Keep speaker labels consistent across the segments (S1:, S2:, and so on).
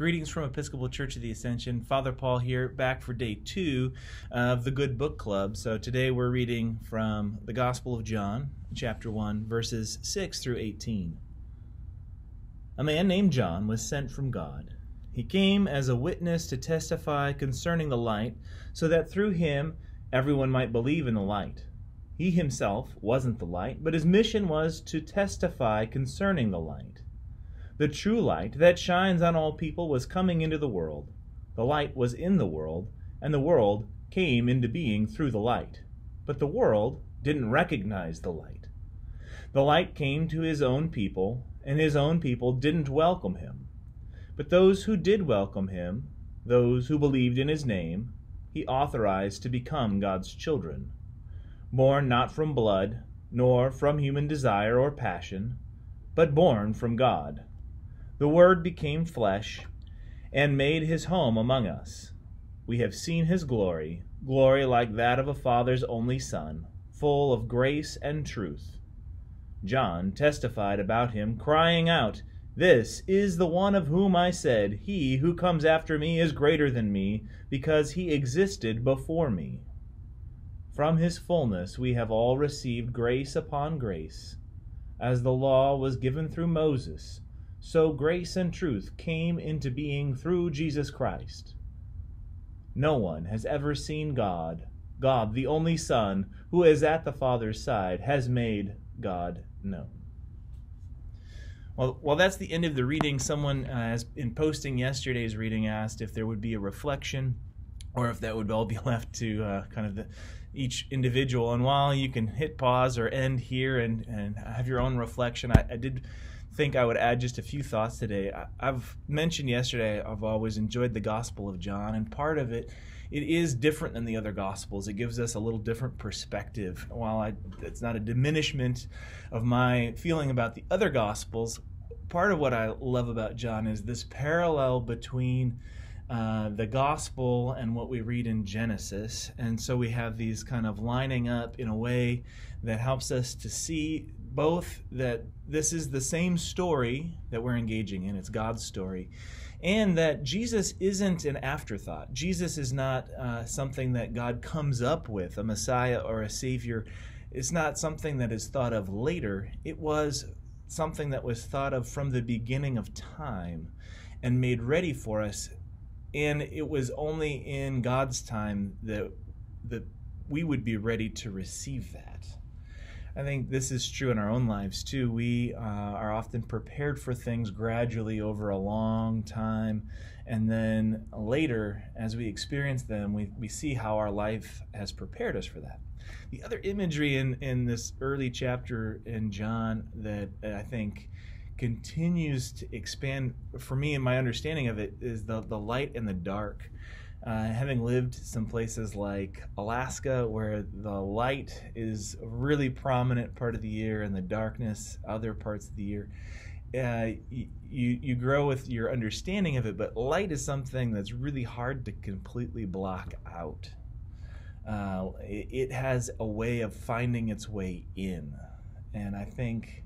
S1: Greetings from Episcopal Church of the Ascension. Father Paul here, back for day 2 of the Good Book Club. So today we're reading from the Gospel of John, chapter 1, verses 6 through 18. A man named John was sent from God. He came as a witness to testify concerning the light, so that through him everyone might believe in the light. He himself wasn't the light, but his mission was to testify concerning the light. The true light that shines on all people was coming into the world. The light was in the world, and the world came into being through the light. But the world didn't recognize the light. The light came to his own people, and his own people didn't welcome him. But those who did welcome him, those who believed in his name, he authorized to become God's children, born not from blood, nor from human desire or passion, but born from God. The Word became flesh and made his home among us. We have seen his glory, glory like that of a Father's only Son, full of grace and truth. John testified about him, crying out, "This is the one of whom I said, 'He who comes after me is greater than me, because he existed before me.' From his fullness we have all received grace upon grace. As the law was given through Moses, so grace and truth came into being through Jesus Christ. No one has ever seen God. God, the only Son, who is at the Father's side, has made God known." Well, that's the end of the reading. Someone, in posting yesterday's reading, asked if there would be a reflection or if that would all be left to each individual. And while you can hit pause or end here and have your own reflection, I did think I would add just a few thoughts today. I've mentioned yesterday I've always enjoyed the Gospel of John, and part of it is different than the other Gospels. It gives us a little different perspective. While it's not a diminishment of my feeling about the other Gospels, part of what I love about John is this parallel between the Gospel and what we read in Genesis. And so we have these kind of lining up in a way that helps us to see both that this is the same story that we're engaging in, it's God's story, and that Jesus isn't an afterthought. Jesus is not something that God comes up with, a Messiah or a Savior. It's not something that is thought of later. It was something that was thought of from the beginning of time and made ready for us. And it was only in God's time that we would be ready to receive that. I think this is true in our own lives too. We are often prepared for things gradually over a long time, and then later, as we experience them, we see how our life has prepared us for that. The other imagery in this early chapter in John that I think continues to expand for me and my understanding of it is the light and the dark. Having lived some places like Alaska, where the light is a really prominent part of the year and the darkness other parts of the year, you grow with your understanding of it, but light is something that's really hard to completely block out. It has a way of finding its way in, and I think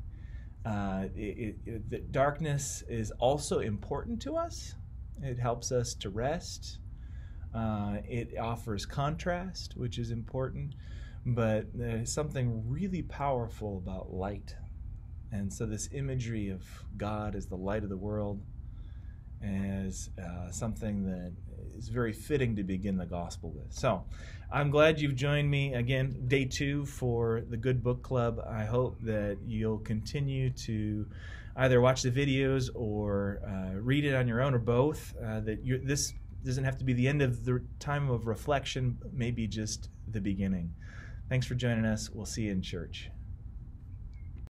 S1: the darkness is also important to us. It helps us to rest. It offers contrast, which is important, but there's something really powerful about light. And so this imagery of God as the light of the world is something that is very fitting to begin the gospel with. So I'm glad you've joined me again, day 2 for the Good Book Club. I hope that you'll continue to either watch the videos or read it on your own, or both. This doesn't have to be the end of the time of reflection, maybe just the beginning. Thanks for joining us. We'll see you in church.